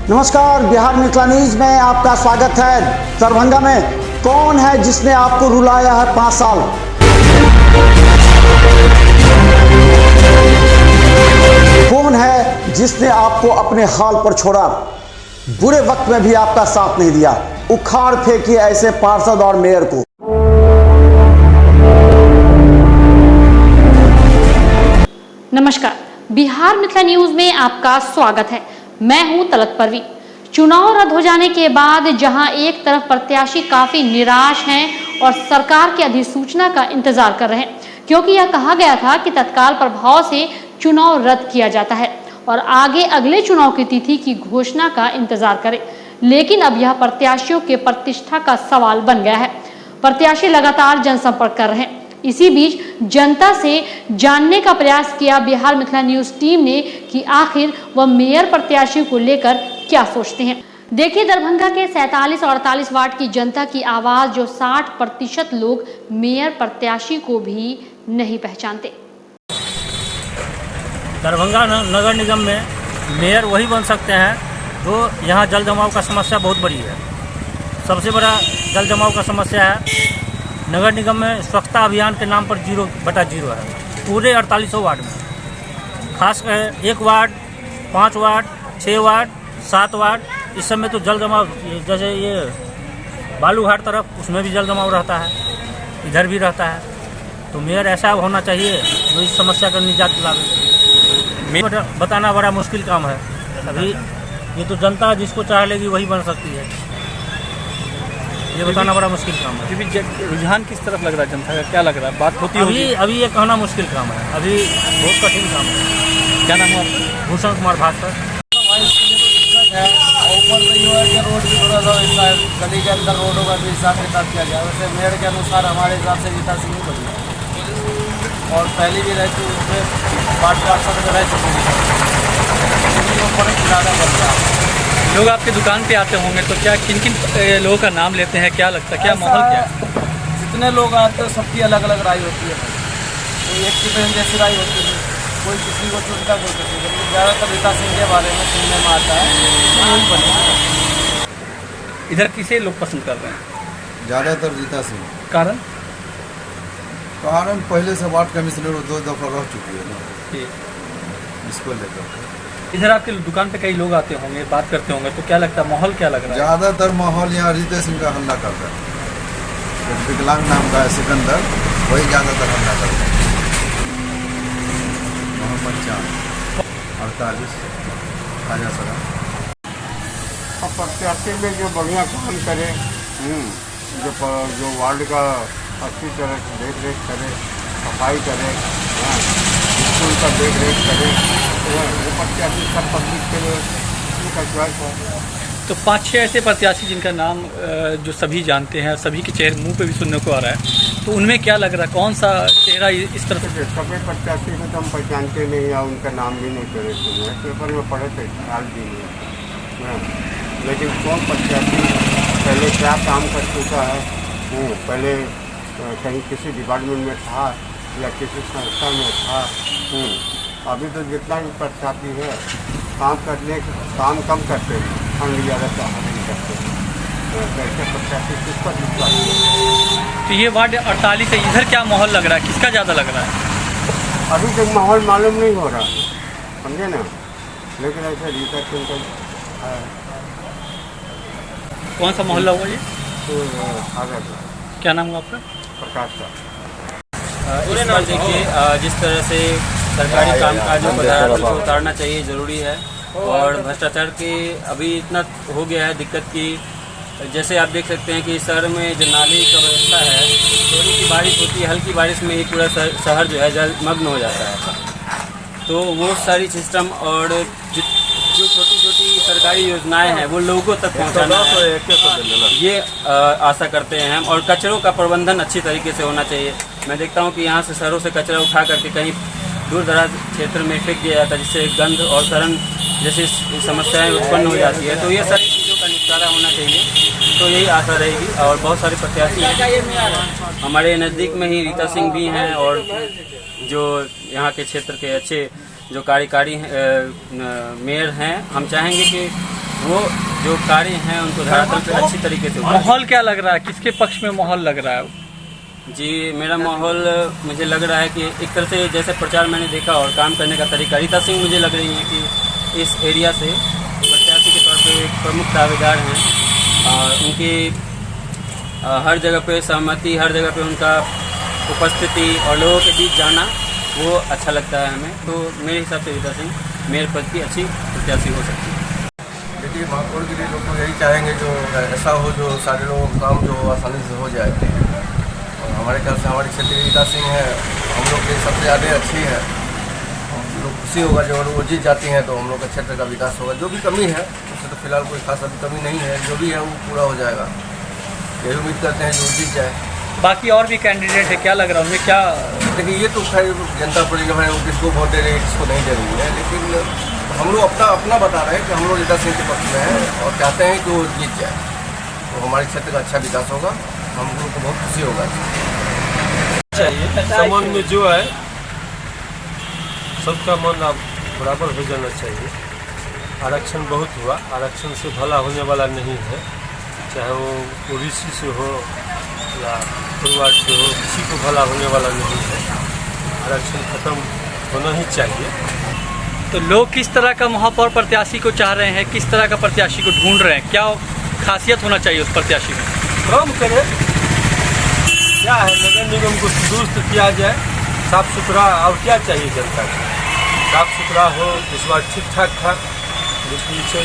नमस्कार, बिहार मिथिला न्यूज में आपका स्वागत है। दरभंगा में कौन है जिसने आपको रुलाया है 5 साल? कौन है जिसने आपको अपने हाल पर छोड़ा? बुरे वक्त में भी आपका साथ नहीं दिया। उखाड़ फेंकिए ऐसे पार्षद और मेयर को। नमस्कार, बिहार मिथिला न्यूज में आपका स्वागत है। मैं हूं तलत परवीन। चुनाव रद्द हो जाने के बाद जहां एक तरफ प्रत्याशी काफी निराश हैं और सरकार की अधिसूचना का इंतजार कर रहे हैं, क्योंकि यह कहा गया था कि तत्काल प्रभाव से चुनाव रद्द किया जाता है और आगे अगले चुनाव की तिथि की घोषणा का इंतजार करें। लेकिन अब यह प्रत्याशियों के प्रतिष्ठा का सवाल बन गया है। प्रत्याशी लगातार जनसंपर्क कर रहे हैं। इसी बीच जनता से जानने का प्रयास किया बिहार मिथिला न्यूज टीम ने कि आखिर वह मेयर प्रत्याशी को लेकर क्या सोचते हैं। देखिए दरभंगा के 47 और 48 वार्ड की जनता की आवाज, जो 60% लोग मेयर प्रत्याशी को भी नहीं पहचानते। दरभंगा नगर निगम में मेयर वही बन सकते हैं जो यहाँ जल जमाव का समस्या बहुत बड़ी है। सबसे बड़ा जल जमाव का समस्या है। नगर निगम में स्वच्छता अभियान के नाम पर 0/0 है पूरे 48 वार्ड में। खास कर 1 वार्ड, 5 वार्ड, 6 वार्ड, 7 वार्ड, इस सब में तो जल जमाव, जैसे ये बालूघाट तरफ, उसमें भी जल जमाव रहता है, इधर भी रहता है। तो मेयर ऐसा होना चाहिए जो इस समस्या का निजात दिलावे। मेयर बताना बड़ा मुश्किल काम है। अभी ये तो जनता जिसको चाह लेगी वही बन सकती है। ये बताना बड़ा मुश्किल काम है। अभी रुझान किस तरफ लग रहा है जनता का, क्या लग रहा है, बात होती होगी? अभी ये कहना मुश्किल काम है। अभी बहुत कठिन काम है। क्या नाम है आपका? भूषण कुमार भास्कर। ऊपर में जो है कि रोड भी थोड़ा सा गली के अंदर रोडों का भी हिसाब किताब किया गया। वैसे मेयर के अनुसार हमारे हिसाब से रीता सिंह बनी और पहली भी रहती उसमें 5 पार्षद में रह चुकी ज़्यादा बन रहा। लोग आपकी दुकान पे आते होंगे तो क्या किन किन लोगों का नाम लेते हैं, क्या लगता है, क्या माहौल क्या है? जितने लोग आते हैं सबकी अलग अलग राय होती है। कोई एक की बहन जैसी राय होती है, कोई किसी को चुनता, कोई किसी को। लेकिन ज़्यादातर रीता सिंह के बारे में सुनने में आता है तो यही बनेगा। इधर किसे लोग पसंद कर रहे हैं? ज़्यादातर रीता सिंह। कारण पहले से वार्ड कमिश्नर 2 दफ़ा रह चुकी है ना, इसको लेकर। इधर आपके दुकान पे कई लोग आते होंगे, बात करते होंगे, तो क्या लगता है, माहौल क्या लग रहा है? ज़्यादातर माहौल यहाँ रीता सिंह का हल्ला कर रहा है। एक विकलांग नाम का है सिकंदर, वही ज़्यादातर हल्ला कर रहा है। मोहम्मद चांद 48 खाजा सरा। अब प्रत्याशी में जो बढ़िया काम करे, जो वार्ड का अच्छी तरह से देख रेख करे, सफाई करे, स्कूल का देख रेख करे, वो प्रत्याशी सब पब्लिक के लिए उनका चॉइस है। तो 5-6 ऐसे प्रत्याशी जिनका नाम जो सभी जानते हैं, सभी के चेहरे मुंह पे भी सुनने को आ रहा है, तो उनमें क्या लग रहा है, कौन सा चेहरा इस तरफ से? सभी प्रत्याशी को तो हम पहचानते नहीं या उनका नाम भी नहीं करे सुने, पेपर में पढ़े थे, ख्याल भी नहीं। लेकिन कौन प्रत्याशी पहले क्या काम कर चुका है, पहले कहीं किसी डिपार्टमेंट में था या किसी संस्था में था। अभी तो जितना भी प्रत्याशी है काम कम करते हैं, फंड ज़्यादा चाह नहीं करते। कैसे प्रत्याशी किस पर विश्वास है? तो ये वार्ड 48 है, इधर क्या माहौल लग रहा है, किसका ज़्यादा लग रहा है? अभी तक माहौल मालूम नहीं हो रहा, समझे ना। लेकिन ऐसे रीता सिंह का है। कौन सा मोहल्ला हुआ ये? तो खाजा का। क्या नाम हुआ आपका? प्रकाश का। इस बार देखिए, जिस तरह से सरकारी कामकाजों को धारातल को उतारना चाहिए ज़रूरी है। और भ्रष्टाचार की अभी इतना हो गया है दिक्कत की, जैसे आप देख सकते हैं कि शहर में जो नाली का व्यवस्था है, थोड़ी सी बारिश होती है, हल्की बारिश में ही पूरा शहर जो है जलमग्न हो जाता है। तो वो सारी सिस्टम और जो छोटी छोटी सरकारी योजनाएं हैं वो लोगों तक पहुंचाना है, ये आशा करते हैं हम। और कचरों का प्रबंधन अच्छी तरीके से होना चाहिए। मैं देखता हूं कि यहाँ से शहरों से कचरा उठा करके कहीं दूर दराज क्षेत्र में फेंक दिया जाता है, जिससे गंध और सड़न जैसी समस्याएं उत्पन्न हो जाती है। तो ये सारी चीज़ों का निपटारा होना चाहिए, तो यही आशा रहेगी। और बहुत सारे प्रत्याशी हैं हमारे नज़दीक में ही, रीता सिंह भी हैं, और जो यहाँ के क्षेत्र के अच्छे जो कार्यकारी मेयर हैं, हम चाहेंगे कि वो जो कार्य हैं उनको धरातल पे अच्छी तरीके से माहौल क्या लग रहा है, किसके पक्ष में माहौल लग रहा है? जी मेरा माहौल मुझे लग रहा है कि एक तरह से जैसे प्रचार मैंने देखा और काम करने का तरीका, रीता सिंह मुझे लग रही है कि इस एरिया से प्रत्याशी के तौर पे एक प्रमुख दावेदार हैं और उनकी हर जगह पे सहमति, हर जगह पे उनका उपस्थिति और लोगों के बीच जाना वो अच्छा लगता है हमें। तो मेरे हिसाब से रीता सिंह मेयर पद की अच्छी प्रत्याशी हो सकती है। देखिए महापौर के लिए लोग तो यही चाहेंगे जो ऐसा हो जो सारे लोगों का काम जो आसानी से हो जाए। और हमारे ख्याल से हमारे क्षेत्र की रीता सिंह है, हम लोग के सबसे ज़्यादा अच्छी है। हम लोग खुशी होगा जो वो जीत जाती हैं तो हम लोग का क्षेत्र का विकास होगा। जो भी कमी है उससे तो फिलहाल कोई खास अभी कमी नहीं है, जो भी है वो पूरा हो जाएगा। यही उम्मीद करते हैं जो जीत जाए। बाकी और भी कैंडिडेट है, क्या लग रहा है उनमें क्या? देखिए ये तो खैर जनता पर निर्भर है, वो किसको वोट दे रही है किसको नहीं दे रही है, लेकिन हम लोग अपना बता रहे हैं कि हम लोग रीता सिंह के पक्ष में हैं और चाहते हैं कि वो जीत जाए तो हमारे क्षेत्र का अच्छा विकास होगा, हम लोग को बहुत खुशी होगा। चाहिए समाज में जो है सबका मन अब बराबर हो जाना चाहिए। आरक्षण बहुत हुआ, आरक्षण से भला होने वाला नहीं है, चाहे वो ओबीसी से हो या परिवार से हो, किसी को भला होने वाला नहीं है। आरक्षण खत्म होना ही चाहिए। तो लोग किस तरह का महापौर प्रत्याशी को चाह रहे हैं, किस तरह का प्रत्याशी को ढूंढ रहे हैं, क्या खासियत होना चाहिए उस प्रत्याशी में? काम करे, क्या है नगर निगम को दुरुस्त किया जाए, साफ सुथरा, और क्या चाहिए जनता को? साफ सुथरा हो, इस बार ठीक ठाक था, पीछे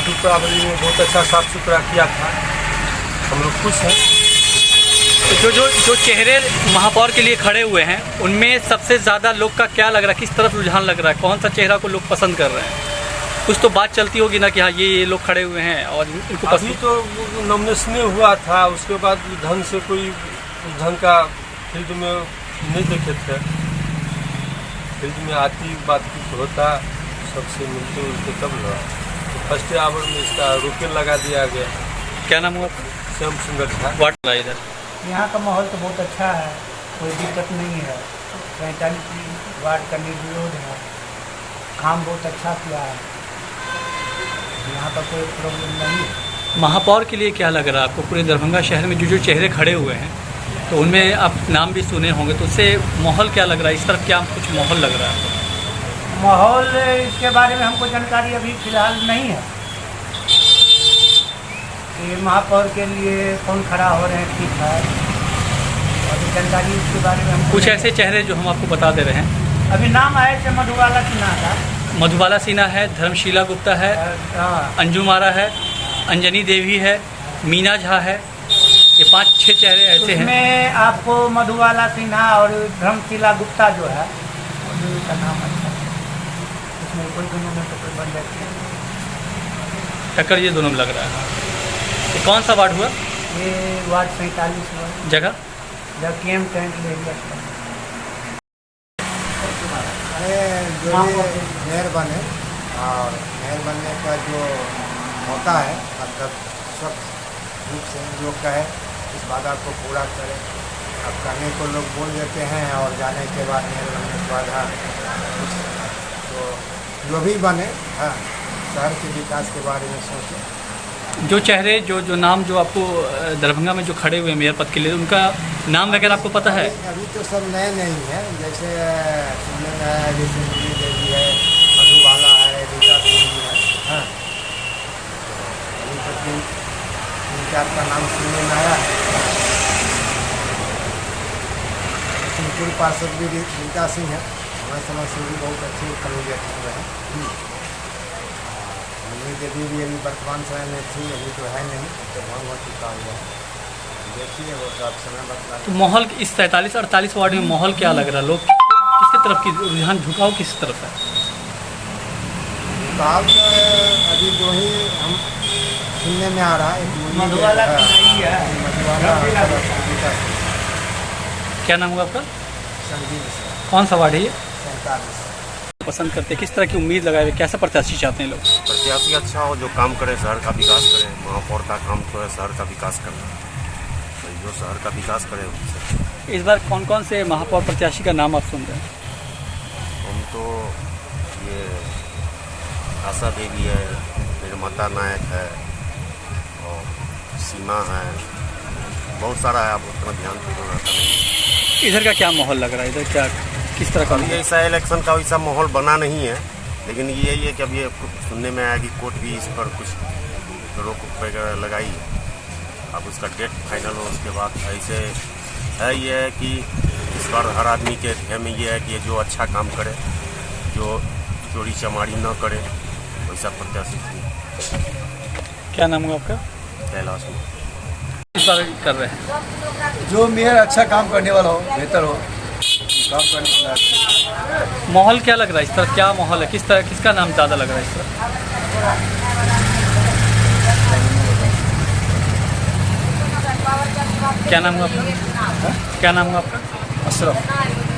दीपावली में बहुत अच्छा साफ सुथरा किया था, हम लोग खुश हैं। तो जो चेहरे महापौर के लिए खड़े हुए हैं उनमें सबसे ज़्यादा लोग का क्या लग रहा है, किस तरफ रुझान लग रहा है, कौन सा चेहरा को लोग पसंद कर रहे हैं? कुछ तो बात चलती होगी ना कि हाँ ये लोग खड़े हुए हैं और इनको अभी तो नॉमिनेशन हुआ था, उसके बाद ढंग से कोई ढंग का फील्ड में नहीं देखे थे। फील्ड में आती बातचीत होता, सबसे मिलते उलते तब ना। तो फर्स्ट आवर में इसका रोके लगा दिया गया। क्या नाम हुआ? श्याम सुंदर था। वार्ड रहा इधर यहाँ का माहौल तो बहुत अच्छा है, कोई दिक्कत नहीं है। 45 वार्ड का निर्विरोध है, काम बहुत अच्छा किया है, यहाँ पर कोई प्रॉब्लम नहीं है। महापौर के लिए क्या लग रहा है आपको? पूरे दरभंगा शहर में जो चेहरे खड़े हुए हैं तो उनमें आप नाम भी सुने होंगे, तो उससे माहौल क्या लग रहा है? इस तरफ क्या कुछ माहौल लग रहा है? माहौल इसके बारे में हमको जानकारी अभी फ़िलहाल नहीं है कि महापौर के लिए कौन खड़ा हो रहे हैं, ठीक है, अभी जानकारी इसके बारे में हमको कुछ ऐसे चेहरे जो हम आपको बता दे रहे हैं। अभी नाम आए थे मधुबाला सिन्हा का, मधुबाला सिन्हा है, धर्मशीला गुप्ता है, अंजू मारा है, अंजनी देवी है, मीना झा है, ये 5-6 चेहरे ऐसे हैं। उसमें आपको मधुबाला सिन्हा और धर्मशीला गुप्ता जो है उनका नाम अच्छा है, उसमें कोई दोनों में तो कोई बन जाती है टक्कर, ये दोनों में लग रहा है। ये कौन सा वार्ड हुआ? ये वार्ड 47 वार्ड जगह जब केम टेंट ले लिया। जो मेयर बने और मेयर बनने का जो होता है मतलब सब रूप से लोग कहे इस वादा को पूरा करें। अब करने को लोग बोल देते हैं और जाने के बाद मेयर बनने के बाद हाँ तो जो भी बने हाँ शहर के विकास के बारे में सोचें। जो चेहरे जो नाम जो आपको दरभंगा में जो खड़े हुए मेयर पद के लिए, उनका नाम वगैरह आपको पता है? अभी तो सब नए नहीं है, जैसे सुनने में आया जैसे नीली देवी है, मधुबाला है, रीता सिंह है, हाँ अभी तक 3-4 का नाम सुनने में आया है। लखीमपुर पार्षद भी रीता सिंह है, हमारे समझ से भी बहुत अच्छे कैंडिडेट हुए हैं। नीली देवी भी अभी वर्तमान समय में थी, अभी तो है नहीं, तो भंग हो चुका हुआ है। देखिए वो तो आप समय बतला। तो माहौल इस 47-48 वार्ड में माहौल क्या लग रहा है? लोग किसकी तरफ की रुझान, झुकाव किस तरफ है? साल अभी जो ही हम सुनने में आ रहा है मधुबाला सिन्हा है, मधुबाला। क्या नाम हुआ आपका? संजीव से कौन सा वार्ड है ये? 47 पसंद करते हैं, किस तरह की उम्मीद लगाए हुए, कैसा प्रत्याशी चाहते हैं लोग? प्रत्याशी अच्छा हो, जो काम करे, शहर का विकास करे। महापौर का काम तो है शहर का विकास करना, तो जो शहर का विकास करे उससे। इस बार कौन कौन से महापौर प्रत्याशी का नाम आप सुन रहे हैं? हम तो ये आशा देवी है, निर्माता नायक है और सीमा है, बहुत सारा है। अब उतना ध्यान तो रहता नहीं। इधर का क्या माहौल लग रहा है? इधर क्या किस तरह का अभी ऐसा इलेक्शन का वैसा माहौल बना नहीं है, लेकिन यही है कि अब ये सुनने में आया कि कोर्ट भी इस पर कुछ रोक वगैरह लगाई है। अब उसका डेट फाइनल हो उसके बाद ऐसे है ये है कि इस बार हर आदमी के ध्येय में ये है कि ये जो अच्छा काम करे, जो चोरी चमारी न करे, वैसा प्रत्याशी। क्या नाम है आपका? कैलाश में इस बार कर रहे हैं जो मेयर अच्छा काम करने वाला हो, बेहतर हो, काम करने वाला। माहौल क्या लग रहा है इस तरह? क्या माहौल है? किस तरह, किसका नाम ज़्यादा लग रहा है इस तरह? क्या नाम है आपका? क्या नाम है आपका? अशरफ।